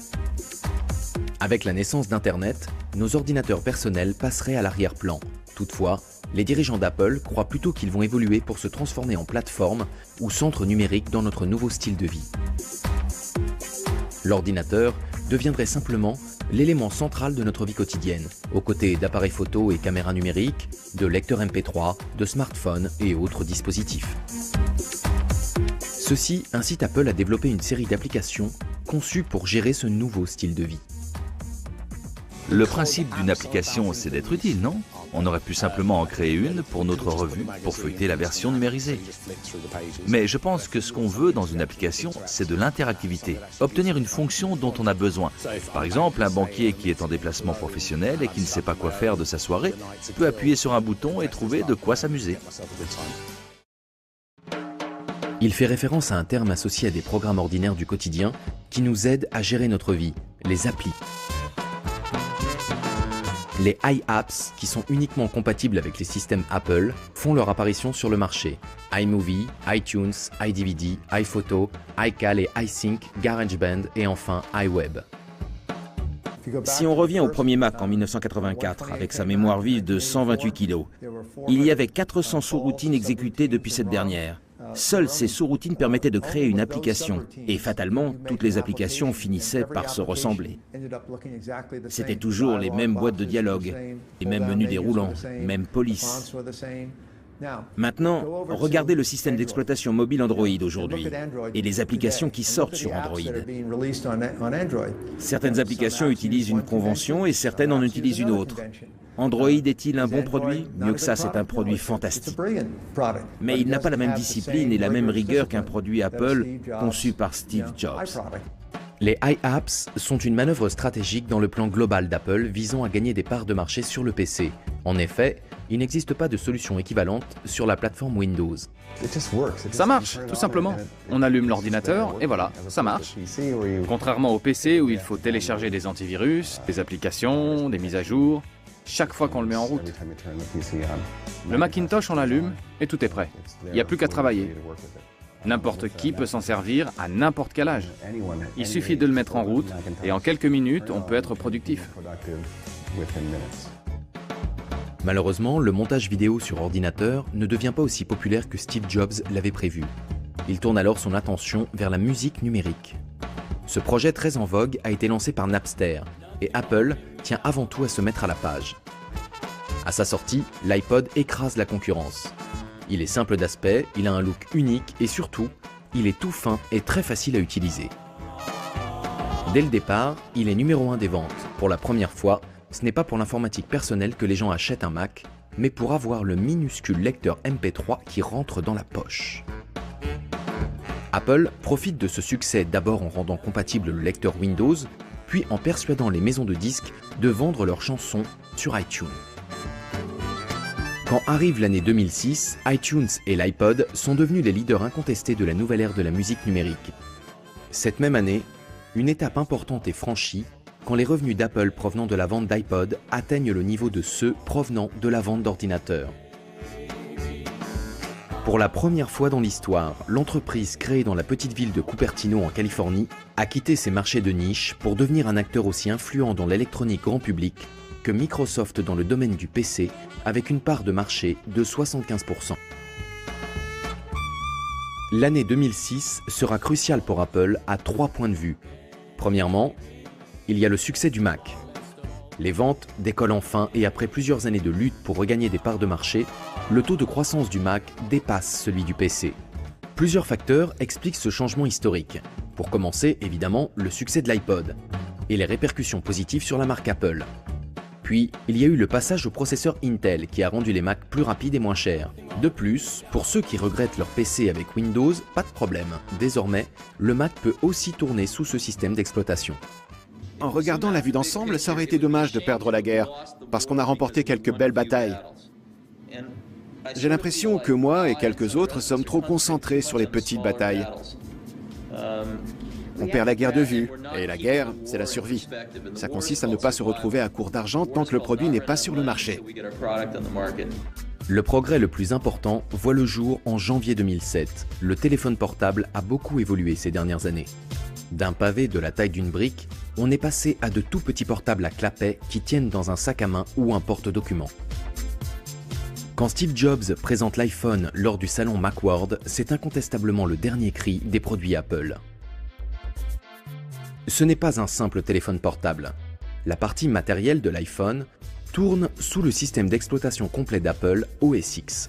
Avec la naissance d'Internet, nos ordinateurs personnels passeraient à l'arrière-plan. Toutefois, les dirigeants d'Apple croient plutôt qu'ils vont évoluer pour se transformer en plateforme ou centre numérique dans notre nouveau style de vie. L'ordinateur deviendrait simplement l'élément central de notre vie quotidienne, aux côtés d'appareils photo et caméras numériques, de lecteurs MP3, de smartphones et autres dispositifs. Ceci incite Apple à développer une série d'applications conçues pour gérer ce nouveau style de vie. Le principe d'une application, c'est d'être utile, non? On aurait pu simplement en créer une pour notre revue, pour feuilleter la version numérisée. Mais je pense que ce qu'on veut dans une application, c'est de l'interactivité, obtenir une fonction dont on a besoin. Par exemple, un banquier qui est en déplacement professionnel et qui ne sait pas quoi faire de sa soirée peut appuyer sur un bouton et trouver de quoi s'amuser. Il fait référence à un terme associé à des programmes ordinaires du quotidien qui nous aident à gérer notre vie, les applis. Les iApps, qui sont uniquement compatibles avec les systèmes Apple, font leur apparition sur le marché. iMovie, iTunes, iDVD, iPhoto, iCal et iSync, GarageBand et enfin iWeb. Si on revient au premier Mac en 1984, avec sa mémoire vive de 128 kg, il y avait 400 sous-routines exécutées depuis cette dernière. Seules ces sous-routines permettaient de créer une application, et fatalement, toutes les applications finissaient par se ressembler. C'était toujours les mêmes boîtes de dialogue, les mêmes menus déroulants, même police. Maintenant, regardez le système d'exploitation mobile Android aujourd'hui, et les applications qui sortent sur Android. Certaines applications utilisent une convention et certaines en utilisent une autre. Android est-il un bon produit? Mieux que ça, c'est un produit fantastique. Mais il n'a pas la même discipline et la même rigueur qu'un produit Apple conçu par Steve Jobs. Les iApps sont une manœuvre stratégique dans le plan global d'Apple visant à gagner des parts de marché sur le PC. En effet, il n'existe pas de solution équivalente sur la plateforme Windows. Ça marche, tout simplement. On allume l'ordinateur et voilà, ça marche. Contrairement au PC où il faut télécharger des antivirus, des applications, des mises à jour, chaque fois qu'on le met en route. Le Macintosh, on l'allume et tout est prêt. Il n'y a plus qu'à travailler. N'importe qui peut s'en servir à n'importe quel âge. Il suffit de le mettre en route et en quelques minutes, on peut être productif. Malheureusement, le montage vidéo sur ordinateur ne devient pas aussi populaire que Steve Jobs l'avait prévu. Il tourne alors son attention vers la musique numérique. Ce projet très en vogue a été lancé par Napster et Apple tient avant tout à se mettre à la page. À sa sortie, l'iPod écrase la concurrence. Il est simple d'aspect, il a un look unique et surtout, il est tout fin et très facile à utiliser. Dès le départ, il est numéro 1 des ventes. Pour la première fois, ce n'est pas pour l'informatique personnelle que les gens achètent un Mac, mais pour avoir le minuscule lecteur MP3 qui rentre dans la poche. Apple profite de ce succès d'abord en rendant compatible le lecteur Windows, puis en persuadant les maisons de disques de vendre leurs chansons sur iTunes. Quand arrive l'année 2006, iTunes et l'iPod sont devenus les leaders incontestés de la nouvelle ère de la musique numérique. Cette même année, une étape importante est franchie quand les revenus d'Apple provenant de la vente d'iPod atteignent le niveau de ceux provenant de la vente d'ordinateurs. Pour la première fois dans l'histoire, l'entreprise créée dans la petite ville de Cupertino en Californie a quitté ses marchés de niche pour devenir un acteur aussi influent dans l'électronique grand public que Microsoft dans le domaine du PC avec une part de marché de 75%. L'année 2006 sera cruciale pour Apple à 3 points de vue. Premièrement, il y a le succès du Mac. Les ventes décollent enfin et après plusieurs années de lutte pour regagner des parts de marché, le taux de croissance du Mac dépasse celui du PC. Plusieurs facteurs expliquent ce changement historique. Pour commencer, évidemment, le succès de l'iPod et les répercussions positives sur la marque Apple. Puis, il y a eu le passage au processeur Intel qui a rendu les Macs plus rapides et moins chers. De plus, pour ceux qui regrettent leur PC avec Windows, pas de problème. Désormais, le Mac peut aussi tourner sous ce système d'exploitation. En regardant la vue d'ensemble, ça aurait été dommage de perdre la guerre, parce qu'on a remporté quelques belles batailles. J'ai l'impression que moi et quelques autres sommes trop concentrés sur les petites batailles. On perd la guerre de vue, et la guerre, c'est la survie. Ça consiste à ne pas se retrouver à court d'argent tant que le produit n'est pas sur le marché. Le progrès le plus important voit le jour en janvier 2007. Le téléphone portable a beaucoup évolué ces dernières années. D'un pavé de la taille d'une brique, on est passé à de tout petits portables à clapet qui tiennent dans un sac à main ou un porte-documents. Quand Steve Jobs présente l'iPhone lors du salon Macworld, c'est incontestablement le dernier cri des produits Apple. Ce n'est pas un simple téléphone portable. La partie matérielle de l'iPhone tourne sous le système d'exploitation complet d'Apple OS X.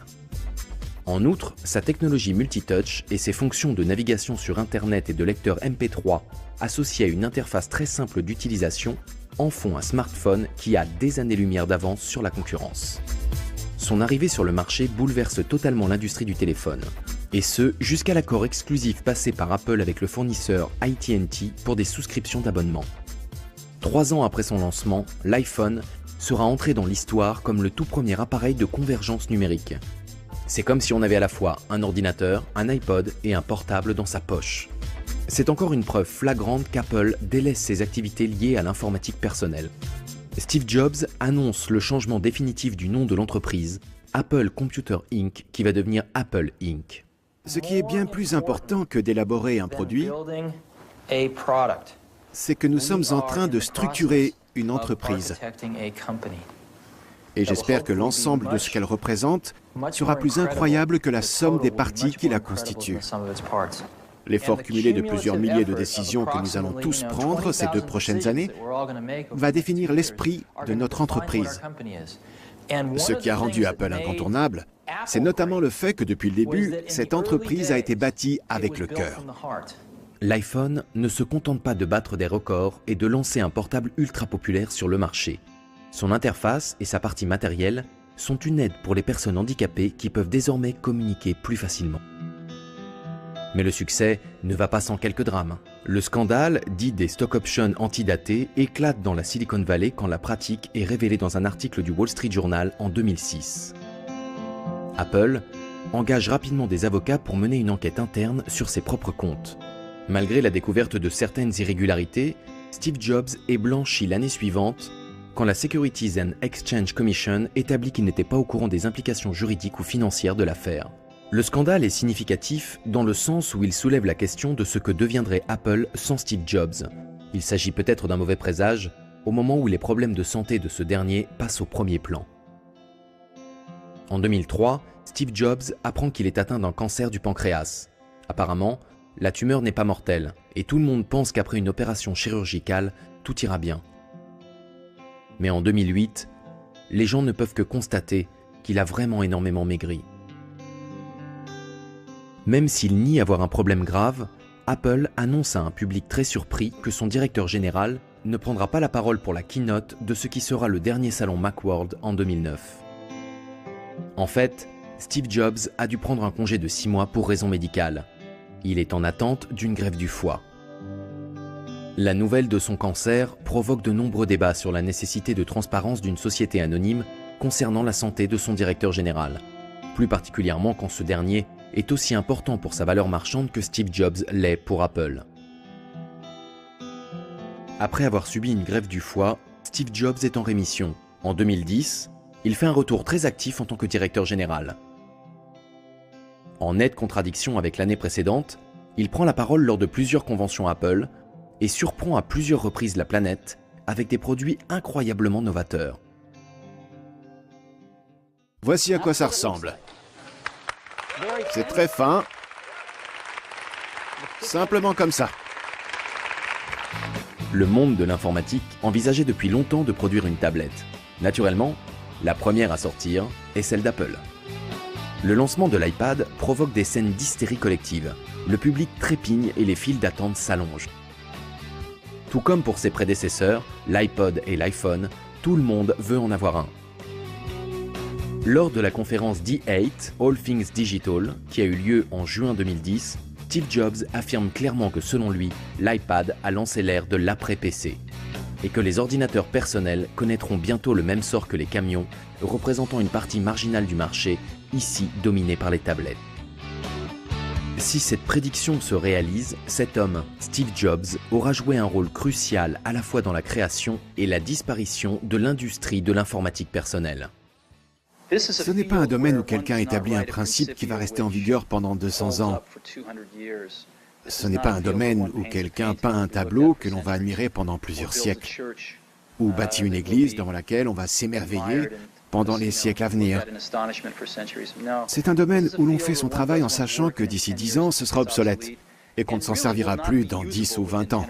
En outre, sa technologie multitouch et ses fonctions de navigation sur Internet et de lecteur MP3 associées à une interface très simple d'utilisation en font un smartphone qui a des années-lumière d'avance sur la concurrence. Son arrivée sur le marché bouleverse totalement l'industrie du téléphone. Et ce, jusqu'à l'accord exclusif passé par Apple avec le fournisseur AT&T pour des souscriptions d'abonnement. 3 ans après son lancement, l'iPhone sera entré dans l'histoire comme le tout premier appareil de convergence numérique. C'est comme si on avait à la fois un ordinateur, un iPod et un portable dans sa poche. C'est encore une preuve flagrante qu'Apple délaisse ses activités liées à l'informatique personnelle. Steve Jobs annonce le changement définitif du nom de l'entreprise, Apple Computer Inc., qui va devenir Apple Inc. Ce qui est bien plus important que d'élaborer un produit, c'est que nous sommes en train de structurer une entreprise. Et j'espère que l'ensemble de ce qu'elle représente sera plus incroyable que la somme des parties qui la constituent. L'effort cumulé de plusieurs milliers de décisions que nous allons tous prendre ces 2 prochaines années va définir l'esprit de notre entreprise. Ce qui a rendu Apple incontournable, c'est notamment le fait que depuis le début, cette entreprise a été bâtie avec le cœur. L'iPhone ne se contente pas de battre des records et de lancer un portable ultra populaire sur le marché. Son interface et sa partie matérielle sont une aide pour les personnes handicapées qui peuvent désormais communiquer plus facilement. Mais le succès ne va pas sans quelques drames. Le scandale, dit des stock options antidatés, éclate dans la Silicon Valley quand la pratique est révélée dans un article du Wall Street Journal en 2006. Apple engage rapidement des avocats pour mener une enquête interne sur ses propres comptes. Malgré la découverte de certaines irrégularités, Steve Jobs est blanchi l'année suivante quand la Securities and Exchange Commission établit qu'il n'était pas au courant des implications juridiques ou financières de l'affaire. Le scandale est significatif dans le sens où il soulève la question de ce que deviendrait Apple sans Steve Jobs. Il s'agit peut-être d'un mauvais présage au moment où les problèmes de santé de ce dernier passent au premier plan. En 2003, Steve Jobs apprend qu'il est atteint d'un cancer du pancréas. Apparemment, la tumeur n'est pas mortelle et tout le monde pense qu'après une opération chirurgicale, tout ira bien. Mais en 2008, les gens ne peuvent que constater qu'il a vraiment énormément maigri. Même s'il nie avoir un problème grave, Apple annonce à un public très surpris que son directeur général ne prendra pas la parole pour la keynote de ce qui sera le dernier salon Macworld en 2009. En fait, Steve Jobs a dû prendre un congé de 6 mois pour raison médicale. Il est en attente d'une greffe du foie. La nouvelle de son cancer provoque de nombreux débats sur la nécessité de transparence d'une société anonyme concernant la santé de son directeur général, plus particulièrement quand ce dernier est aussi important pour sa valeur marchande que Steve Jobs l'est pour Apple. Après avoir subi une greffe du foie, Steve Jobs est en rémission. En 2010, il fait un retour très actif en tant que directeur général. En nette contradiction avec l'année précédente, il prend la parole lors de plusieurs conventions Apple et surprend à plusieurs reprises la planète avec des produits incroyablement novateurs. Voici à quoi ça ressemble. C'est très fin. Simplement comme ça. Le monde de l'informatique envisageait depuis longtemps de produire une tablette. Naturellement, la première à sortir est celle d'Apple. Le lancement de l'iPad provoque des scènes d'hystérie collective. Le public trépigne et les files d'attente s'allongent. Tout comme pour ses prédécesseurs, l'iPod et l'iPhone, tout le monde veut en avoir un. Lors de la conférence D8, All Things Digital, qui a eu lieu en juin 2010, Steve Jobs affirme clairement que selon lui, l'iPad a lancé l'ère de l'après-PC et que les ordinateurs personnels connaîtront bientôt le même sort que les camions, représentant une partie marginale du marché, ici dominée par les tablettes. Si cette prédiction se réalise, cet homme, Steve Jobs, aura joué un rôle crucial à la fois dans la création et la disparition de l'industrie de l'informatique personnelle. Ce n'est pas un domaine où quelqu'un établit un principe qui va rester en vigueur pendant 200 ans. Ce n'est pas un domaine où quelqu'un peint un tableau que l'on va admirer pendant plusieurs siècles, ou bâtit une église devant laquelle on va s'émerveiller pendant les siècles à venir. C'est un domaine où l'on fait son travail en sachant que d'ici 10 ans, ce sera obsolète, et qu'on ne s'en servira plus dans 10 ou 20 ans.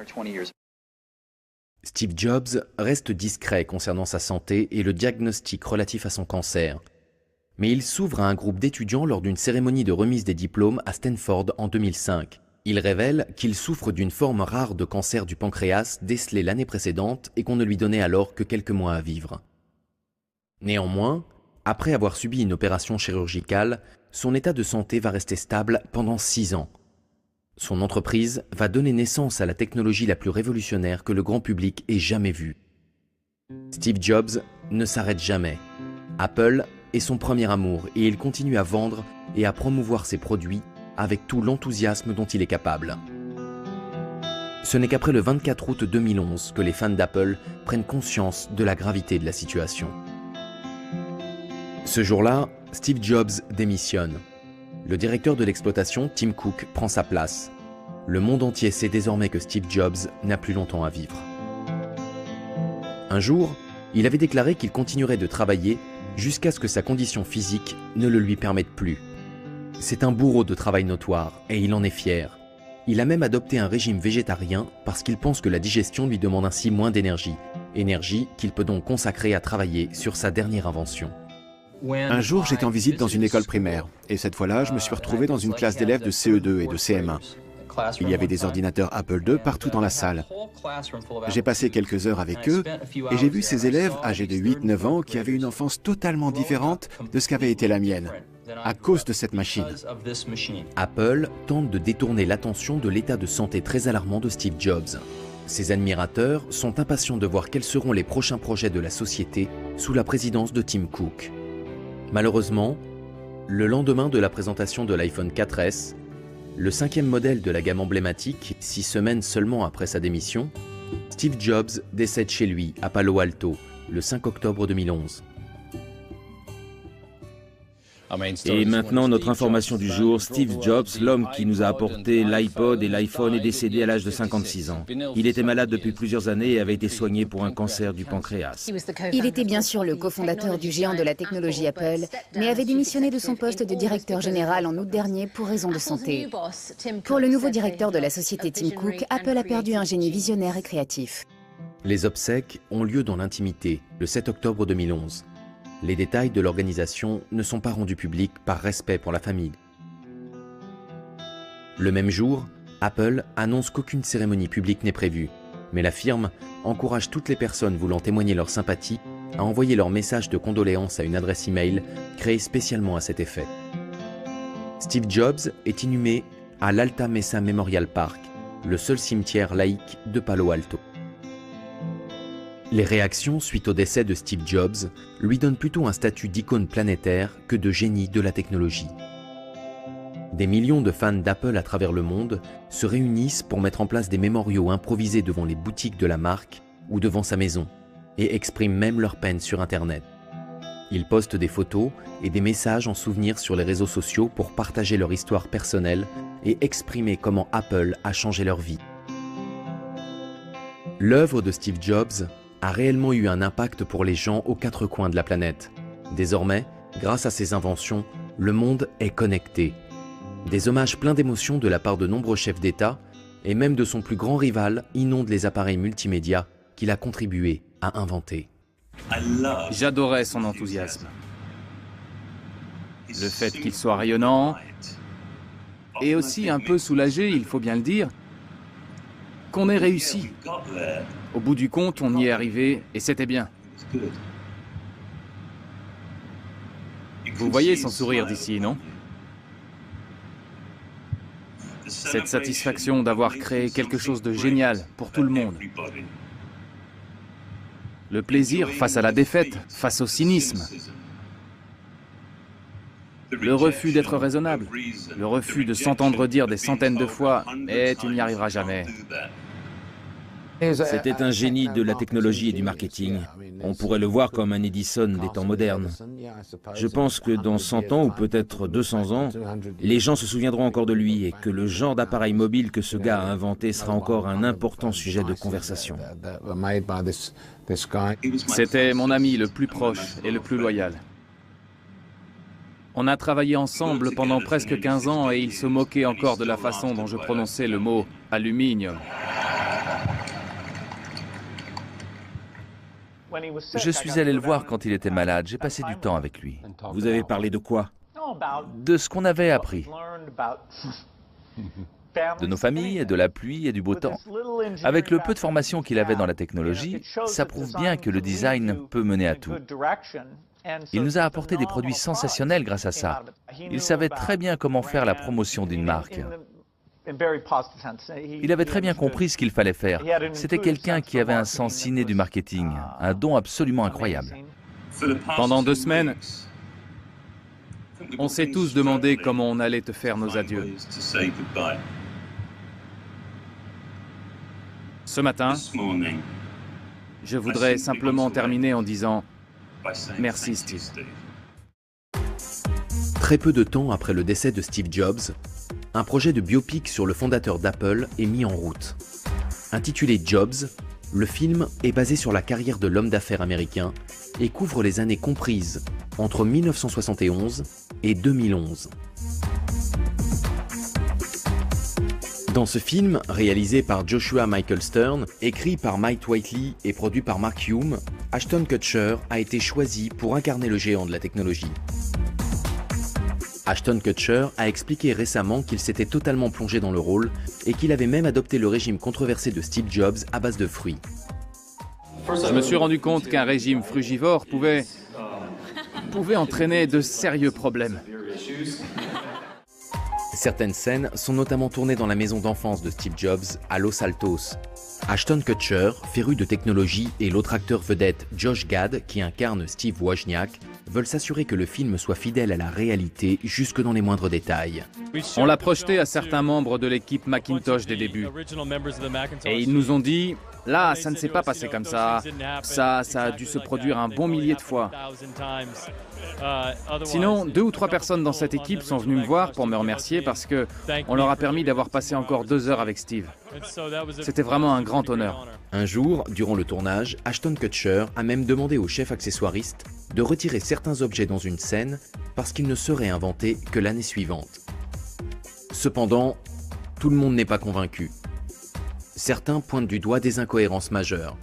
Steve Jobs reste discret concernant sa santé et le diagnostic relatif à son cancer. Mais il s'ouvre à un groupe d'étudiants lors d'une cérémonie de remise des diplômes à Stanford en 2005. Il révèle qu'il souffre d'une forme rare de cancer du pancréas décelé l'année précédente et qu'on ne lui donnait alors que quelques mois à vivre. Néanmoins, après avoir subi une opération chirurgicale, son état de santé va rester stable pendant 6 ans. Son entreprise va donner naissance à la technologie la plus révolutionnaire que le grand public ait jamais vue. Steve Jobs ne s'arrête jamais. Apple est son premier amour et il continue à vendre et à promouvoir ses produits avec tout l'enthousiasme dont il est capable. Ce n'est qu'après le 24 août 2011 que les fans d'Apple prennent conscience de la gravité de la situation. Ce jour-là, Steve Jobs démissionne. Le directeur de l'exploitation, Tim Cook, prend sa place. Le monde entier sait désormais que Steve Jobs n'a plus longtemps à vivre. Un jour, il avait déclaré qu'il continuerait de travailler jusqu'à ce que sa condition physique ne le lui permette plus. C'est un bourreau de travail notoire et il en est fier. Il a même adopté un régime végétarien parce qu'il pense que la digestion lui demande ainsi moins d'énergie. Énergie qu'il peut donc consacrer à travailler sur sa dernière invention. Un jour, j'étais en visite dans une école primaire, et cette fois-là, je me suis retrouvé dans une classe d'élèves de CE2 et de CM1. Il y avait des ordinateurs Apple II partout dans la salle. J'ai passé quelques heures avec eux, et j'ai vu ces élèves âgés de 8-9 ans qui avaient une enfance totalement différente de ce qu'avait été la mienne, à cause de cette machine. Apple tente de détourner l'attention de l'état de santé très alarmant de Steve Jobs. Ses admirateurs sont impatients de voir quels seront les prochains projets de la société sous la présidence de Tim Cook. Malheureusement, le lendemain de la présentation de l'iPhone 4S, le 5e modèle de la gamme emblématique, 6 semaines seulement après sa démission, Steve Jobs décède chez lui à Palo Alto le 5 octobre 2011. Et maintenant, notre information du jour, Steve Jobs, l'homme qui nous a apporté l'iPod et l'iPhone, est décédé à l'âge de 56 ans. Il était malade depuis plusieurs années et avait été soigné pour un cancer du pancréas. Il était bien sûr le cofondateur du géant de la technologie Apple, mais avait démissionné de son poste de directeur général en août dernier pour raison de santé. Pour le nouveau directeur de la société Tim Cook, Apple a perdu un génie visionnaire et créatif. Les obsèques ont lieu dans l'intimité, le 7 octobre 2011. Les détails de l'organisation ne sont pas rendus publics par respect pour la famille. Le même jour, Apple annonce qu'aucune cérémonie publique n'est prévue, mais la firme encourage toutes les personnes voulant témoigner leur sympathie à envoyer leur message de condoléances à une adresse email créée spécialement à cet effet. Steve Jobs est inhumé à l'Alta Mesa Memorial Park, le seul cimetière laïque de Palo Alto. Les réactions suite au décès de Steve Jobs lui donnent plutôt un statut d'icône planétaire que de génie de la technologie. Des millions de fans d'Apple à travers le monde se réunissent pour mettre en place des mémoriaux improvisés devant les boutiques de la marque ou devant sa maison et expriment même leur peine sur Internet. Ils postent des photos et des messages en souvenir sur les réseaux sociaux pour partager leur histoire personnelle et exprimer comment Apple a changé leur vie. L'œuvre de Steve Jobs a réellement eu un impact pour les gens aux 4 coins de la planète. Désormais, grâce à ses inventions, le monde est connecté. Des hommages pleins d'émotions de la part de nombreux chefs d'État et même de son plus grand rival inondent les appareils multimédia qu'il a contribué à inventer. J'adorais son enthousiasme. Le fait qu'il soit rayonnant et aussi un peu soulagé, il faut bien le dire, qu'on ait réussi. Au bout du compte, on y est arrivé et c'était bien. Vous voyez son sourire d'ici, non? Cette satisfaction d'avoir créé quelque chose de génial pour tout le monde. Le plaisir face à la défaite, face au cynisme. Le refus d'être raisonnable. Le refus de s'entendre dire des centaines de fois « Mais tu n'y arriveras jamais ». C'était un génie de la technologie et du marketing. On pourrait le voir comme un Edison des temps modernes. Je pense que dans 100 ans ou peut-être 200 ans, les gens se souviendront encore de lui et que le genre d'appareil mobile que ce gars a inventé sera encore un important sujet de conversation. C'était mon ami le plus proche et le plus loyal. On a travaillé ensemble pendant presque 15 ans et il se moquait encore de la façon dont je prononçais le mot « aluminium ». Je suis allé le voir quand il était malade, j'ai passé du temps avec lui. Vous avez parlé de quoi? De ce qu'on avait appris. de nos familles, de la pluie et du beau temps. Avec le peu de formation qu'il avait dans la technologie, ça prouve bien que le design peut mener à tout. Il nous a apporté des produits sensationnels grâce à ça. Il savait très bien comment faire la promotion d'une marque. Il avait très bien compris ce qu'il fallait faire. C'était quelqu'un qui avait un sens inné du marketing, un don absolument incroyable. Pendant 2 semaines, on s'est tous demandé comment on allait te faire nos adieux. Ce matin, je voudrais simplement terminer en disant merci Steve. Très peu de temps après le décès de Steve Jobs, un projet de biopic sur le fondateur d'Apple est mis en route. Intitulé Jobs, le film est basé sur la carrière de l'homme d'affaires américain et couvre les années comprises entre 1971 et 2011. Dans ce film, réalisé par Joshua Michael Stern, écrit par Mike Whiteley et produit par Mark Hume, Ashton Kutcher a été choisi pour incarner le géant de la technologie. Ashton Kutcher a expliqué récemment qu'il s'était totalement plongé dans le rôle et qu'il avait même adopté le régime controversé de Steve Jobs à base de fruits. Je me suis rendu compte qu'un régime frugivore pouvait entraîner de sérieux problèmes. Certaines scènes sont notamment tournées dans la maison d'enfance de Steve Jobs à Los Altos. Ashton Kutcher, féru de technologie, et l'autre acteur vedette Josh Gad, qui incarne Steve Wozniak, veulent s'assurer que le film soit fidèle à la réalité jusque dans les moindres détails. On l'a projeté à certains membres de l'équipe Macintosh des débuts. Et ils nous ont dit, là, ça ne s'est pas passé comme ça. Ça a dû se produire un bon millier de fois. Sinon, 2 ou 3 personnes dans cette équipe sont venues me voir pour me remercier parce que on leur a permis d'avoir passé encore 2 heures avec Steve. C'était vraiment un grand honneur. Un jour, durant le tournage, Ashton Kutcher a même demandé au chef accessoiriste de retirer certains objets dans une scène parce qu'ils ne seraient inventés que l'année suivante. Cependant, tout le monde n'est pas convaincu. Certains pointent du doigt des incohérences majeures.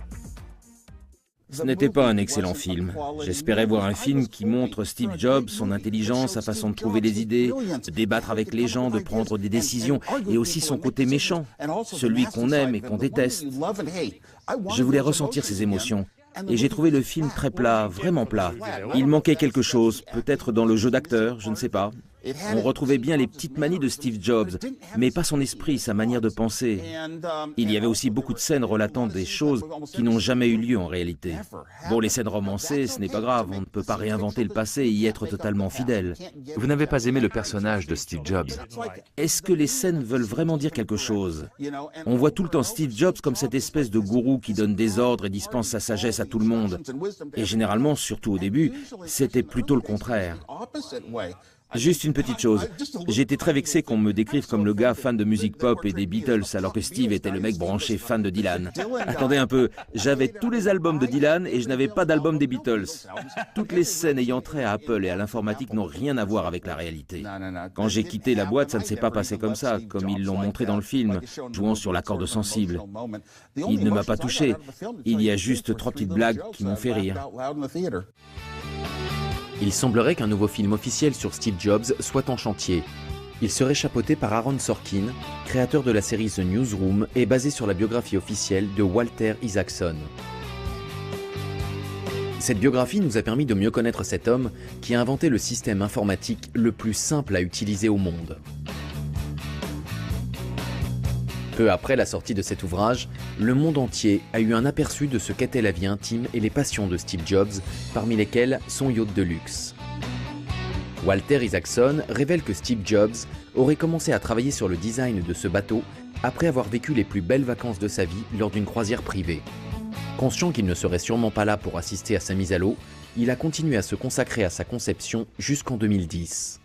Ce n'était pas un excellent film. J'espérais voir un film qui montre Steve Jobs, son intelligence, sa façon de trouver des idées, de débattre avec les gens, de prendre des décisions, et aussi son côté méchant, celui qu'on aime et qu'on déteste. Je voulais ressentir ces émotions. Et j'ai trouvé le film très plat, vraiment plat. Il manquait quelque chose, peut-être dans le jeu d'acteur, je ne sais pas. On retrouvait bien les petites manies de Steve Jobs, mais pas son esprit, sa manière de penser. Il y avait aussi beaucoup de scènes relatant des choses qui n'ont jamais eu lieu en réalité. Bon, les scènes romancées, ce n'est pas grave, on ne peut pas réinventer le passé et y être totalement fidèle. Vous n'avez pas aimé le personnage de Steve Jobs? Est-ce que les scènes veulent vraiment dire quelque chose? On voit tout le temps Steve Jobs comme cette espèce de gourou qui donne des ordres et dispense sa sagesse à tout le monde. Et généralement, surtout au début, c'était plutôt le contraire. Juste une petite chose, j'ai été très vexé qu'on me décrive comme le gars fan de musique pop et des Beatles alors que Steve était le mec branché fan de Dylan. Attendez un peu, j'avais tous les albums de Dylan et je n'avais pas d'album des Beatles. Toutes les scènes ayant trait à Apple et à l'informatique n'ont rien à voir avec la réalité. Quand j'ai quitté la boîte, ça ne s'est pas passé comme ça, comme ils l'ont montré dans le film, jouant sur la corde sensible. Il ne m'a pas touché, il y a juste 3 petites blagues qui m'ont fait rire. Il semblerait qu'un nouveau film officiel sur Steve Jobs soit en chantier. Il serait chapeauté par Aaron Sorkin, créateur de la série The Newsroom et basé sur la biographie officielle de Walter Isaacson. Cette biographie nous a permis de mieux connaître cet homme qui a inventé le système informatique le plus simple à utiliser au monde. Peu après la sortie de cet ouvrage, le monde entier a eu un aperçu de ce qu'était la vie intime et les passions de Steve Jobs, parmi lesquelles son yacht de luxe. Walter Isaacson révèle que Steve Jobs aurait commencé à travailler sur le design de ce bateau après avoir vécu les plus belles vacances de sa vie lors d'une croisière privée. Conscient qu'il ne serait sûrement pas là pour assister à sa mise à l'eau, il a continué à se consacrer à sa conception jusqu'en 2010.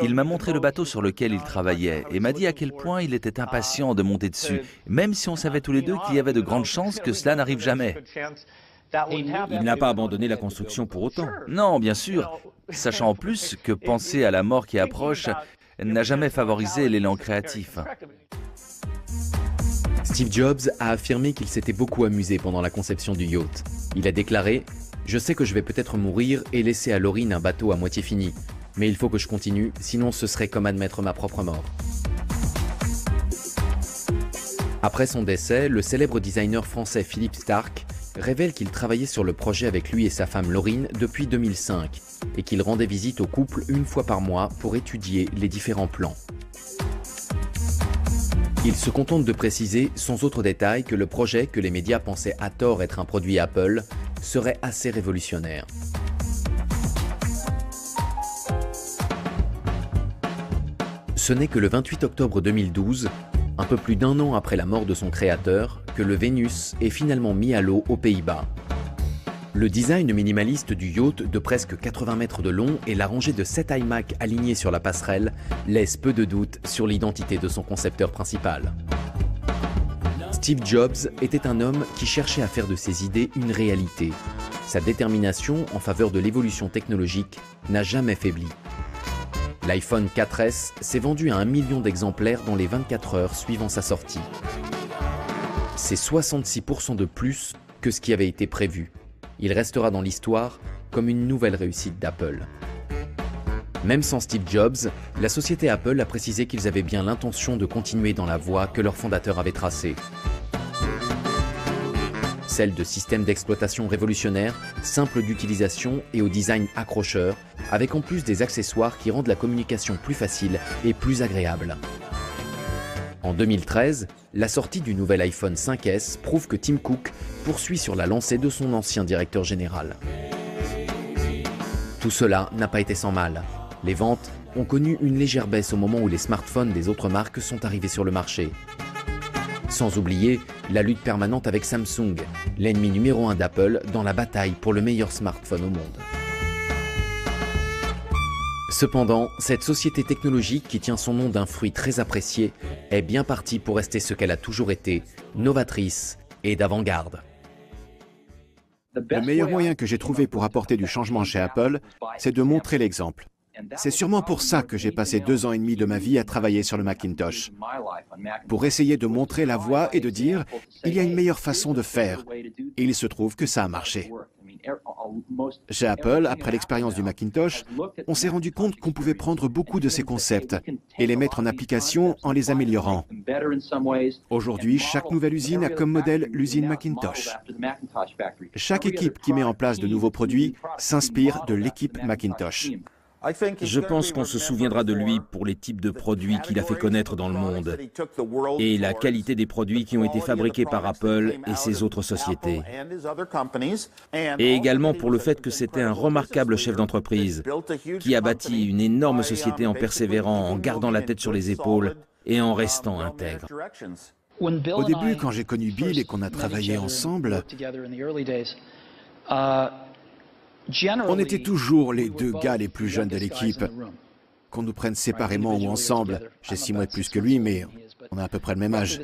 Il m'a montré le bateau sur lequel il travaillait et m'a dit à quel point il était impatient de monter dessus, même si on savait tous les deux qu'il y avait de grandes chances que cela n'arrive jamais. Il n'a pas abandonné la construction pour autant. Non, bien sûr, sachant en plus que penser à la mort qui approche n'a jamais favorisé l'élan créatif. Steve Jobs a affirmé qu'il s'était beaucoup amusé pendant la conception du yacht. Il a déclaré « Je sais que je vais peut-être mourir et laisser à l'orine un bateau à moitié fini. Mais il faut que je continue, sinon ce serait comme admettre ma propre mort. » Après son décès, le célèbre designer français Philippe Starck révèle qu'il travaillait sur le projet avec lui et sa femme Laurine depuis 2005 et qu'il rendait visite au couple une fois par mois pour étudier les différents plans. Il se contente de préciser, sans autre détail, que le projet, que les médias pensaient à tort être un produit Apple, serait assez révolutionnaire. Ce n'est que le 28 octobre 2012, un peu plus d'un an après la mort de son créateur, que le Vénus est finalement mis à l'eau aux Pays-Bas. Le design minimaliste du yacht de presque 80 mètres de long et la rangée de 7 iMac alignés sur la passerelle laissent peu de doute sur l'identité de son concepteur principal. Steve Jobs était un homme qui cherchait à faire de ses idées une réalité. Sa détermination en faveur de l'évolution technologique n'a jamais faibli. L'iPhone 4S s'est vendu à 1 million d'exemplaires dans les 24 heures suivant sa sortie. C'est 66% de plus que ce qui avait été prévu. Il restera dans l'histoire comme une nouvelle réussite d'Apple. Même sans Steve Jobs, la société Apple a précisé qu'ils avaient bien l'intention de continuer dans la voie que leur fondateur avait tracée. Celle de systèmes d'exploitation révolutionnaires, simples d'utilisation et au design accrocheur, avec en plus des accessoires qui rendent la communication plus facile et plus agréable. En 2013, la sortie du nouvel iPhone 5S prouve que Tim Cook poursuit sur la lancée de son ancien directeur général. Tout cela n'a pas été sans mal. Les ventes ont connu une légère baisse au moment où les smartphones des autres marques sont arrivés sur le marché. Sans oublier la lutte permanente avec Samsung, l'ennemi numéro 1 d'Apple dans la bataille pour le meilleur smartphone au monde. Cependant, cette société technologique qui tient son nom d'un fruit très apprécié est bien partie pour rester ce qu'elle a toujours été, novatrice et d'avant-garde. Le meilleur moyen que j'ai trouvé pour apporter du changement chez Apple, c'est de montrer l'exemple. C'est sûrement pour ça que j'ai passé 2 ans et demi de ma vie à travailler sur le Macintosh. Pour essayer de montrer la voie et de dire, il y a une meilleure façon de faire. Et il se trouve que ça a marché. Chez Apple, après l'expérience du Macintosh, on s'est rendu compte qu'on pouvait prendre beaucoup de ces concepts et les mettre en application en les améliorant. Aujourd'hui, chaque nouvelle usine a comme modèle l'usine Macintosh. Chaque équipe qui met en place de nouveaux produits s'inspire de l'équipe Macintosh. Je pense qu'on se souviendra de lui pour les types de produits qu'il a fait connaître dans le monde et la qualité des produits qui ont été fabriqués par Apple et ses autres sociétés. Et également pour le fait que c'était un remarquable chef d'entreprise qui a bâti une énorme société en persévérant, en gardant la tête sur les épaules et en restant intègre. Au début, quand j'ai connu Bill et qu'on a travaillé ensemble, on était toujours les 2 gars les plus jeunes de l'équipe. Qu'on nous prenne séparément ou ensemble, j'ai 6 mois de plus que lui, mais on a à peu près le même âge.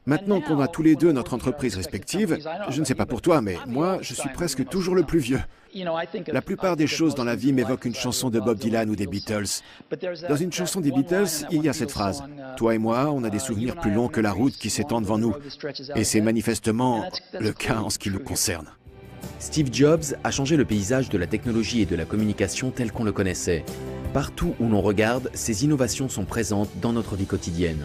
Maintenant qu'on a tous les 2 notre entreprise respective, je ne sais pas pour toi, mais moi, je suis presque toujours le plus vieux. La plupart des choses dans la vie m'évoquent une chanson de Bob Dylan ou des Beatles. Dans une chanson des Beatles, il y a cette phrase « Toi et moi, on a des souvenirs plus longs que la route qui s'étend devant nous. » Et c'est manifestement le cas en ce qui nous concerne. Steve Jobs a changé le paysage de la technologie et de la communication tel qu'on le connaissait. Partout où l'on regarde, ces innovations sont présentes dans notre vie quotidienne.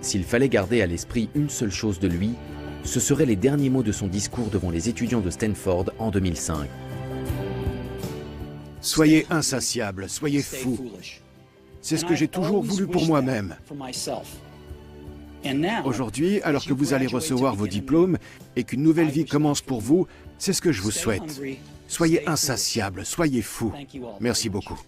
S'il fallait garder à l'esprit une seule chose de lui, ce seraient les derniers mots de son discours devant les étudiants de Stanford en 2005. Soyez insatiables, soyez fous. C'est ce que j'ai toujours voulu pour moi-même. Aujourd'hui, alors que vous allez recevoir vos diplômes et qu'une nouvelle vie commence pour vous, c'est ce que je vous souhaite. Soyez insatiables, soyez fous. Merci beaucoup.